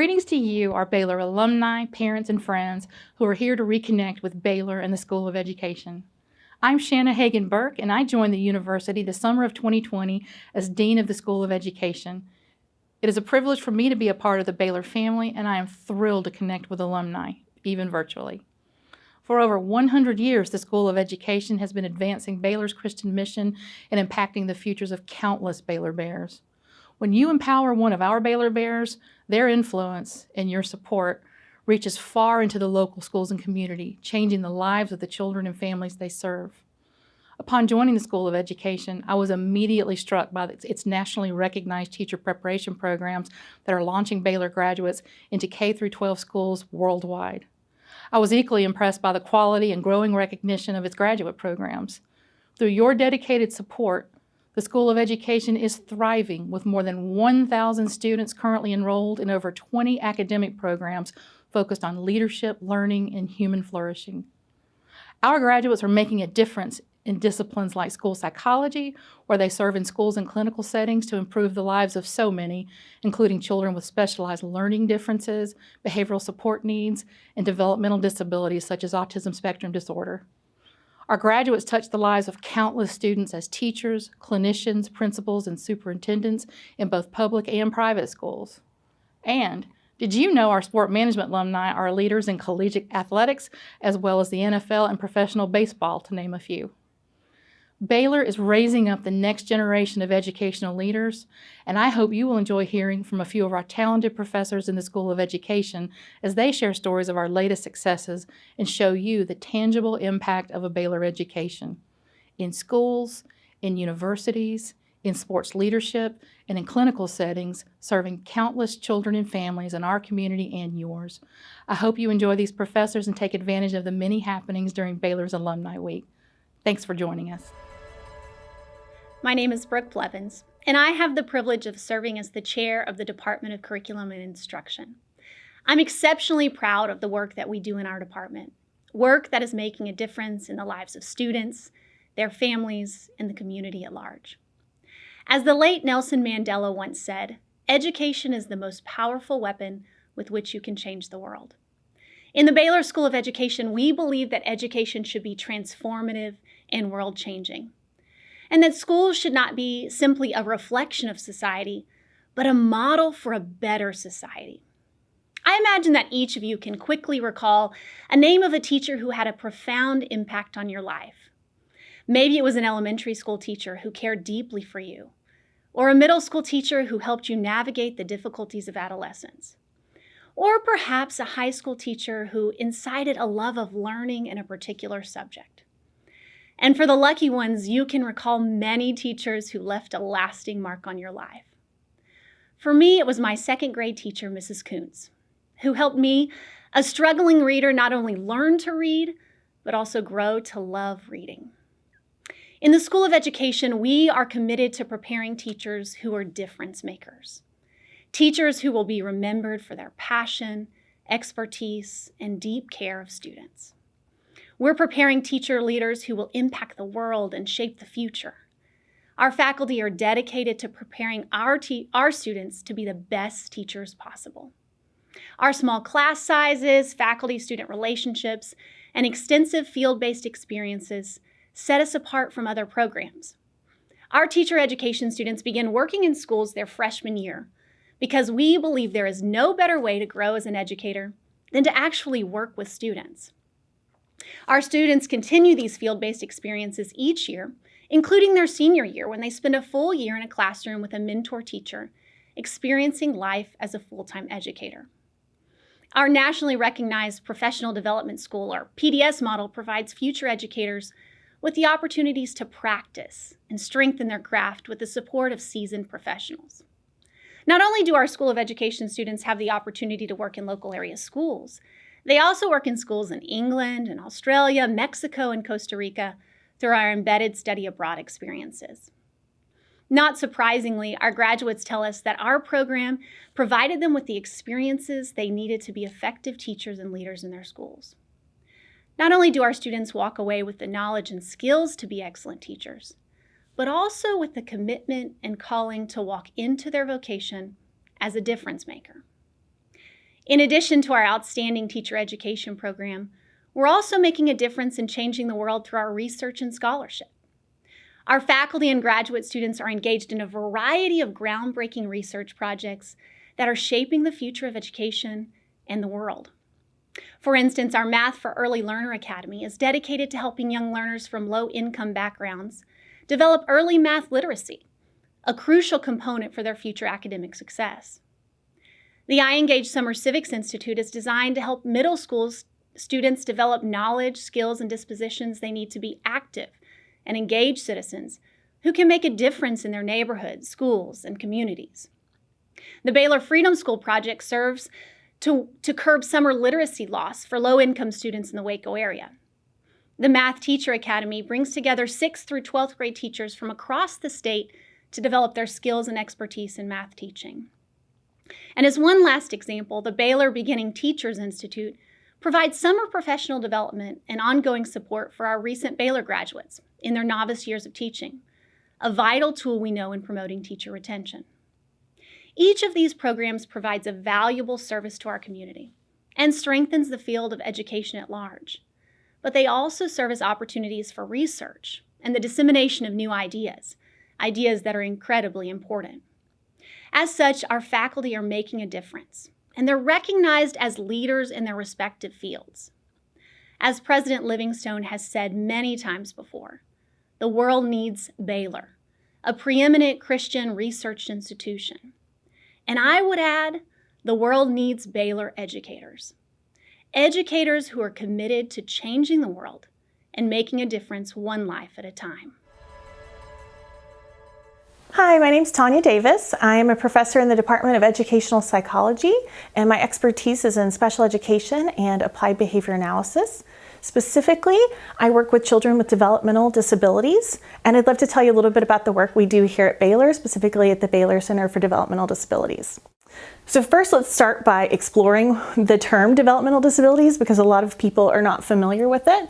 Greetings to you, our Baylor alumni, parents, and friends who are here to reconnect with Baylor and the School of Education. I'm Shanna Hagan-Burke, and I joined the university the summer of 2020 as Dean of the School of Education. It is a privilege for me to be a part of the Baylor family, and I am thrilled to connect with alumni, even virtually. For over 100 years, the School of Education has been advancing Baylor's Christian mission and impacting the futures of countless Baylor Bears. When you empower one of our Baylor Bears, their influence and your support reaches far into the local schools and community, changing the lives of the children and families they serve. Upon joining the School of Education, I was immediately struck by its nationally recognized teacher preparation programs that are launching Baylor graduates into K-12 schools worldwide. I was equally impressed by the quality and growing recognition of its graduate programs. Through your dedicated support, the School of Education is thriving with more than 1,000 students currently enrolled in over 20 academic programs focused on leadership, learning, and human flourishing. Our graduates are making a difference in disciplines like school psychology, where they serve in schools and clinical settings to improve the lives of so many, including children with specialized learning differences, behavioral support needs, and developmental disabilities such as autism spectrum disorder. Our graduates touch the lives of countless students as teachers, clinicians, principals, and superintendents in both public and private schools. And did you know our sport management alumni are leaders in collegiate athletics, as well as the NFL and professional baseball, to name a few? Baylor is raising up the next generation of educational leaders, and I hope you will enjoy hearing from a few of our talented professors in the School of Education as they share stories of our latest successes and show you the tangible impact of a Baylor education in schools, in universities, in sports leadership, and in clinical settings, serving countless children and families in our community and yours. I hope you enjoy these professors and take advantage of the many happenings during Baylor's Alumni Week. Thanks for joining us. My name is Brooke Blevins, and I have the privilege of serving as the chair of the Department of Curriculum and Instruction. I'm exceptionally proud of the work that we do in our department, work that is making a difference in the lives of students, their families, and the community at large. As the late Nelson Mandela once said, education is the most powerful weapon with which you can change the world. In the Baylor School of Education, we believe that education should be transformative and world-changing, and that schools should not be simply a reflection of society, but a model for a better society. I imagine that each of you can quickly recall a name of a teacher who had a profound impact on your life. Maybe it was an elementary school teacher who cared deeply for you, or a middle school teacher who helped you navigate the difficulties of adolescence, or perhaps a high school teacher who incited a love of learning in a particular subject. And for the lucky ones, you can recall many teachers who left a lasting mark on your life. For me, it was my second grade teacher, Mrs. Kuntz, who helped me, a struggling reader, not only learn to read, but also grow to love reading. In the School of Education, we are committed to preparing teachers who are difference makers, teachers who will be remembered for their passion, expertise, and deep care of students. We're preparing teacher leaders who will impact the world and shape the future. Our faculty are dedicated to preparing our students to be the best teachers possible. Our small class sizes, faculty-student relationships, and extensive field-based experiences set us apart from other programs. Our teacher education students begin working in schools their freshman year because we believe there is no better way to grow as an educator than to actually work with students. Our students continue these field-based experiences each year, including their senior year when they spend a full year in a classroom with a mentor teacher, experiencing life as a full-time educator. Our nationally recognized professional development school, or PDS model, provides future educators with the opportunities to practice and strengthen their craft with the support of seasoned professionals. Not only do our School of Education students have the opportunity to work in local area schools, they also work in schools in England and Australia, Mexico, and Costa Rica through our embedded study abroad experiences. Not surprisingly, our graduates tell us that our program provided them with the experiences they needed to be effective teachers and leaders in their schools. Not only do our students walk away with the knowledge and skills to be excellent teachers, but also with the commitment and calling to walk into their vocation as a difference maker. In addition to our outstanding teacher education program, we're also making a difference in changing the world through our research and scholarship. Our faculty and graduate students are engaged in a variety of groundbreaking research projects that are shaping the future of education and the world. For instance, our Math for Early Learner Academy is dedicated to helping young learners from low-income backgrounds develop early math literacy, a crucial component for their future academic success. The iEngage Summer Civics Institute is designed to help middle school students develop knowledge, skills, and dispositions they need to be active and engaged citizens who can make a difference in their neighborhoods, schools, and communities. The Baylor Freedom School Project serves to curb summer literacy loss for low-income students in the Waco area. The Math Teacher Academy brings together 6th through 12th grade teachers from across the state to develop their skills and expertise in math teaching. And as one last example, the Baylor Beginning Teachers Institute provides summer professional development and ongoing support for our recent Baylor graduates in their novice years of teaching, a vital tool we know in promoting teacher retention. Each of these programs provides a valuable service to our community and strengthens the field of education at large, but they also serve as opportunities for research and the dissemination of new ideas that are incredibly important. As such, our faculty are making a difference, and they're recognized as leaders in their respective fields. As President Livingstone has said many times before, the world needs Baylor, a preeminent Christian research institution. And I would add, the world needs Baylor educators. Educators who are committed to changing the world and making a difference one life at a time. Hi, my name is Tonya Davis. I am a professor in the Department of Educational Psychology, and my expertise is in special education and applied behavior analysis. Specifically, I work with children with developmental disabilities, and I'd love to tell you a little bit about the work we do here at Baylor, specifically at the Baylor Center for Developmental Disabilities. So first, let's start by exploring the term developmental disabilities because a lot of people are not familiar with it.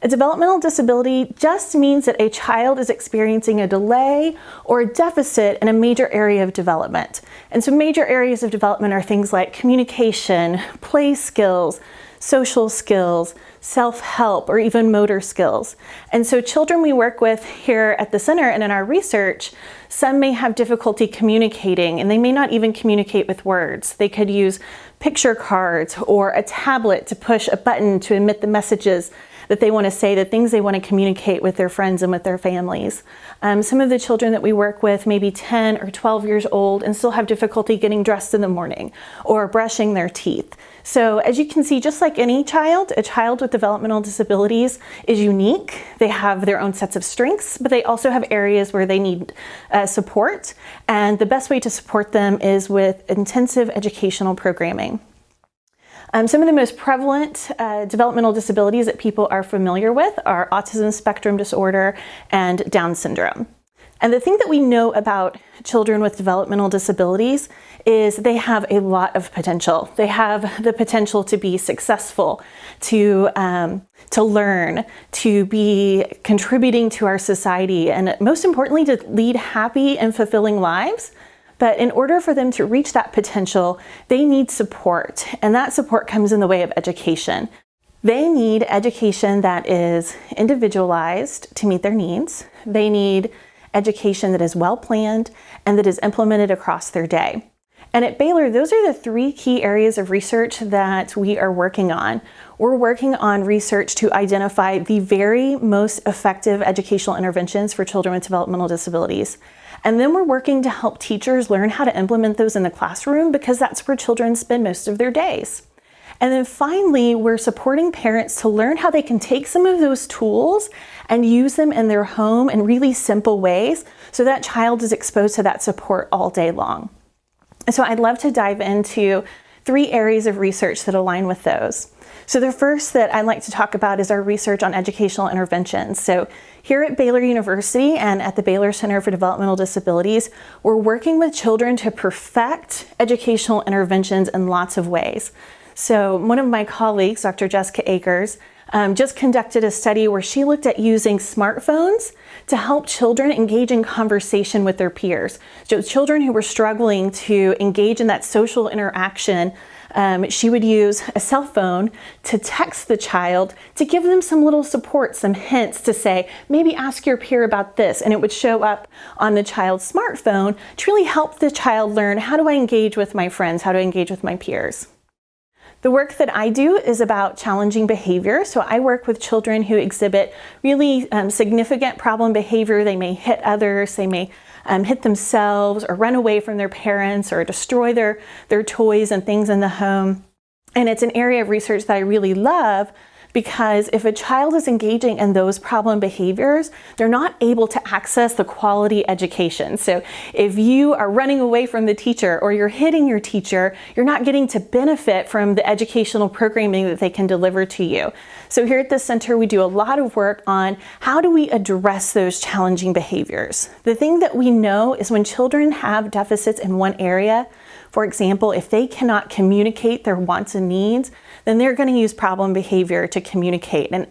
A developmental disability just means that a child is experiencing a delay or a deficit in a major area of development. And so major areas of development are things like communication, play skills, social skills, self-help, or even motor skills. And so children we work with here at the center and in our research, some may have difficulty communicating, and they may not even communicate with words. They could use picture cards or a tablet to push a button to emit the messages that they want to say, the things they want to communicate with their friends and with their families. Some of the children that we work with may be 10 or 12 years old and still have difficulty getting dressed in the morning or brushing their teeth. So as you can see, just like any child, a child with developmental disabilities is unique. They have their own sets of strengths, but they also have areas where they need support. And the best way to support them is with intensive educational programming. Some of the most prevalent developmental disabilities that people are familiar with are autism spectrum disorder and Down syndrome. And the thing that we know about children with developmental disabilities is they have a lot of potential. They have the potential to be successful, to learn, to be contributing to our society, and most importantly, to lead happy and fulfilling lives. But in order for them to reach that potential, they need support, and that support comes in the way of education. They need education that is individualized to meet their needs. They need education that is well planned and that is implemented across their day. And at Baylor, those are the 3 key areas of research that we are working on. We're working on research to identify the very most effective educational interventions for children with developmental disabilities. And then we're working to help teachers learn how to implement those in the classroom because that's where children spend most of their days. And then finally, we're supporting parents to learn how they can take some of those tools and use them in their home in really simple ways so that child is exposed to that support all day long. And so I'd love to dive into 3 areas of research that align with those. So the first that I'd like to talk about is our research on educational interventions. So here at Baylor University and at the Baylor Center for Developmental Disabilities, we're working with children to perfect educational interventions in lots of ways. So one of my colleagues, Dr. Jessica Akers, just conducted a study where she looked at using smartphones to help children engage in conversation with their peers. So children who were struggling to engage in that social interaction she would use a cell phone to text the child to give them some little support, some hints to say, maybe ask your peer about this. And it would show up on the child's smartphone to really help the child learn, how do I engage with my friends? How do I engage with my peers? The work that I do is about challenging behavior. So I work with children who exhibit really significant problem behavior. They may hit others, they may hit themselves or run away from their parents or destroy their toys and things in the home. And it's an area of research that I really love, because if a child is engaging in those problem behaviors, they're not able to access the quality education. So if you are running away from the teacher or you're hitting your teacher, you're not getting to benefit from the educational programming that they can deliver to you. So here at the center, we do a lot of work on how do we address those challenging behaviors. The thing that we know is when children have deficits in one area, for example, if they cannot communicate their wants and needs, then they're going to use problem behavior to communicate. And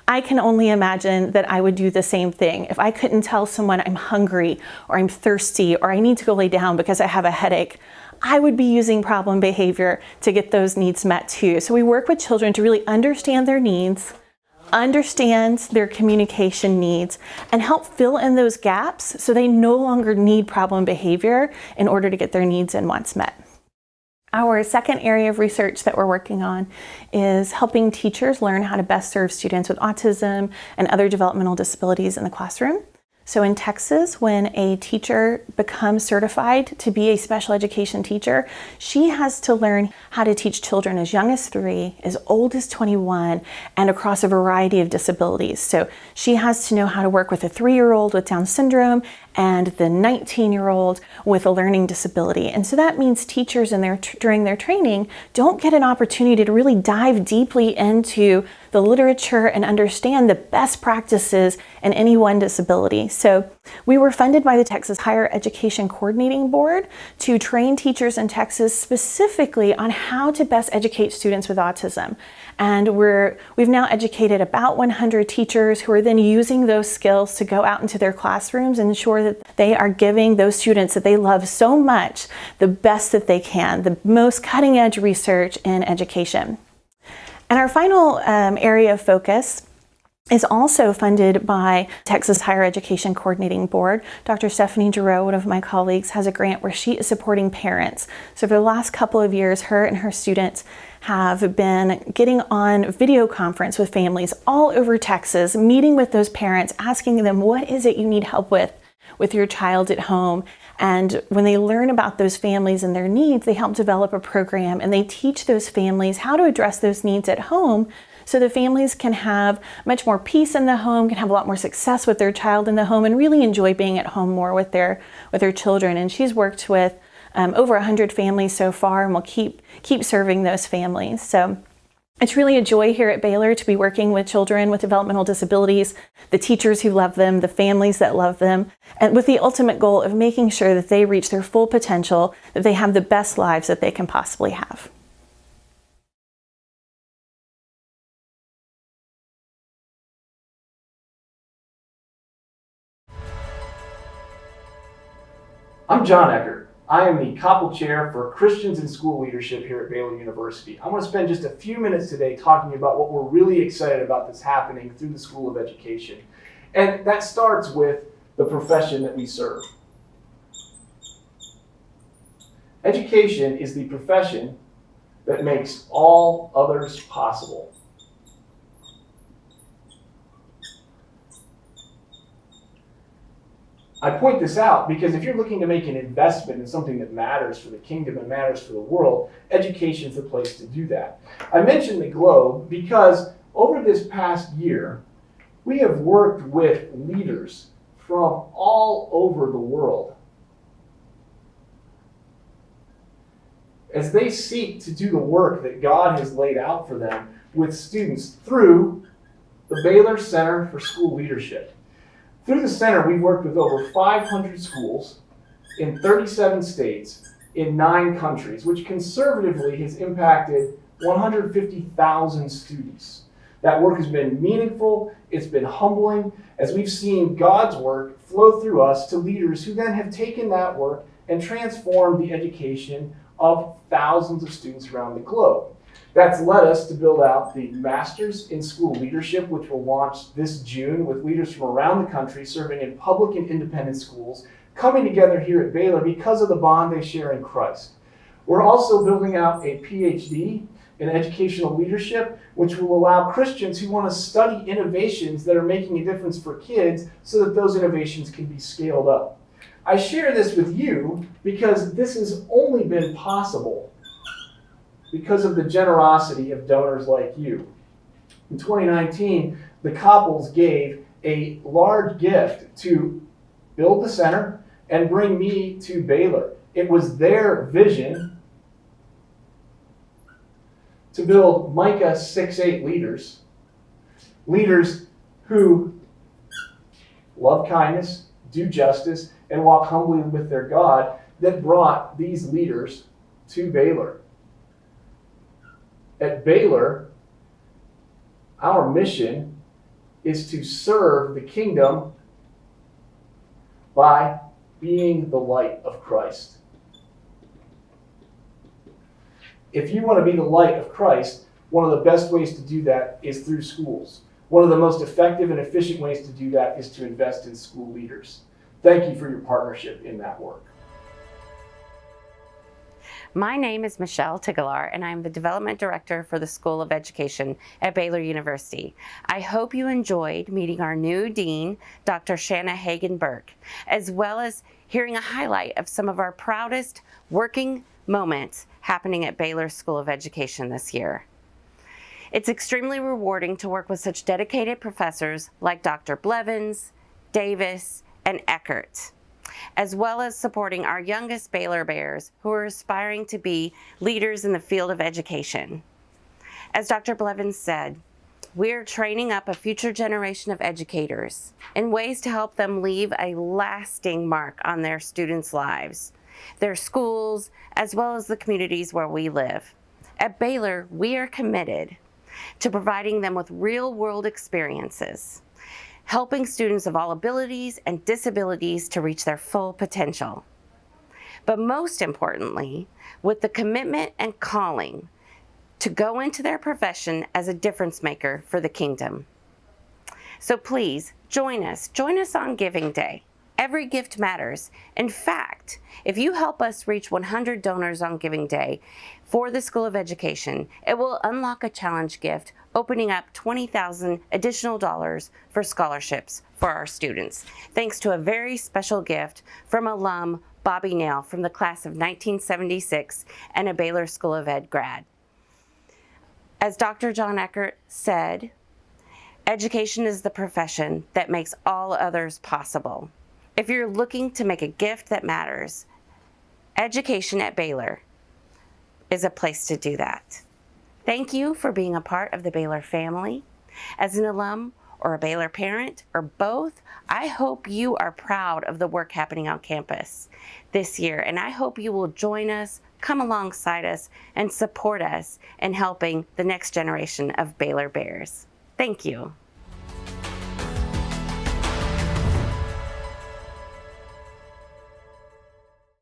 I can only imagine that I would do the same thing. If I couldn't tell someone I'm hungry or I'm thirsty or I need to go lay down because I have a headache, I would be using problem behavior to get those needs met too. So we work with children to really understand their needs, understand their communication needs, and help fill in those gaps so they no longer need problem behavior in order to get their needs and wants met. Our second area of research that we're working on is helping teachers learn how to best serve students with autism and other developmental disabilities in the classroom. So in Texas, when a teacher becomes certified to be a special education teacher, she has to learn how to teach children as young as 3, as old as 21, and across a variety of disabilities. So she has to know how to work with a 3-year-old with Down syndrome and the 19-year-old with a learning disability. And so that means teachers during their training don't get an opportunity to really dive deeply into the literature and understand the best practices in any one disability. So we were funded by the Texas Higher Education Coordinating Board to train teachers in Texas specifically on how to best educate students with autism. And we've now educated about 100 teachers who are then using those skills to go out into their classrooms and ensure that they are giving those students that they love so much the best that they can, the most cutting edge research in education. And our final area of focus is also funded by Texas Higher Education Coordinating Board. Dr. Stephanie Giroux, one of my colleagues, has a grant where she is supporting parents. So for the last couple of years, her and her students have been getting on video conference with families all over Texas, meeting with those parents, asking them, what is it you need help with your child at home? And when they learn about those families and their needs, they help develop a program and they teach those families how to address those needs at home so the families can have much more peace in the home, can have a lot more success with their child in the home, and really enjoy being at home more with their children. And she's worked with over 100 families so far and will keep serving those families. So it's really a joy here at Baylor to be working with children with developmental disabilities, the teachers who love them, the families that love them, and with the ultimate goal of making sure that they reach their full potential, that they have the best lives that they can possibly have. I'm Jon Eckert. I am the Koppel Chair for Christians in School Leadership here at Baylor University. I want to spend just a few minutes today talking about what we're really excited about that's happening through the School of Education. And that starts with the profession that we serve. Education is the profession that makes all others possible. I point this out because if you're looking to make an investment in something that matters for the kingdom and matters for the world, education is the place to do that. I mention the globe because over this past year, we have worked with leaders from all over the world as they seek to do the work that God has laid out for them with students through the Baylor Center for School Leadership. Through the center, we've worked with over 500 schools in 37 states in 9 countries, which conservatively has impacted 150,000 students. That work has been meaningful, it's been humbling, as we've seen God's work flow through us to leaders who then have taken that work and transformed the education of thousands of students around the globe. That's led us to build out the Masters in School Leadership, which will launch this June with leaders from around the country serving in public and independent schools, coming together here at Baylor because of the bond they share in Christ. We're also building out a Ph.D. in educational leadership, which will allow Christians who want to study innovations that are making a difference for kids so that those innovations can be scaled up. I share this with you because this has only been possible because of the generosity of donors like you. In 2019, the Coppels gave a large gift to build the center and bring me to Baylor. It was their vision to build Micah 6:8 leaders, leaders who love kindness, do justice, and walk humbly with their God, that brought these leaders to Baylor. At Baylor, our mission is to serve the kingdom by being the light of Christ. If you want to be the light of Christ, one of the best ways to do that is through schools. One of the most effective and efficient ways to do that is to invest in school leaders. Thank you for your partnership in that work. My name is Michelle Tigalar, and I'm the Development Director for the School of Education at Baylor University. I hope you enjoyed meeting our new Dean, Dr. Shanna Hagan-Burke, as well as hearing a highlight of some of our proudest working moments happening at Baylor School of Education this year. It's extremely rewarding to work with such dedicated professors like Dr. Blevins, Davis, and Eckert, as well as supporting our youngest Baylor Bears who are aspiring to be leaders in the field of education. As Dr. Blevins said, we are training up a future generation of educators in ways to help them leave a lasting mark on their students' lives, their schools, as well as the communities where we live. At Baylor, we are committed to providing them with real-world experiences, helping students of all abilities and disabilities to reach their full potential. But most importantly, with the commitment and calling to go into their profession as a difference maker for the kingdom. So please join us on Giving Day. Every gift matters. In fact, if you help us reach 100 donors on Giving Day for the School of Education, it will unlock a challenge gift, opening up $20,000 additional dollars for scholarships for our students, thanks to a very special gift from alum Bobby Nail from the class of 1976 and a Baylor School of Ed grad. As Dr. Jon Eckert said, education is the profession that makes all others possible. If you're looking to make a gift that matters, education at Baylor is a place to do that. Thank you for being a part of the Baylor family. As an alum or a Baylor parent or both, I hope you are proud of the work happening on campus this year, and I hope you will join us, come alongside us, and support us in helping the next generation of Baylor Bears. Thank you.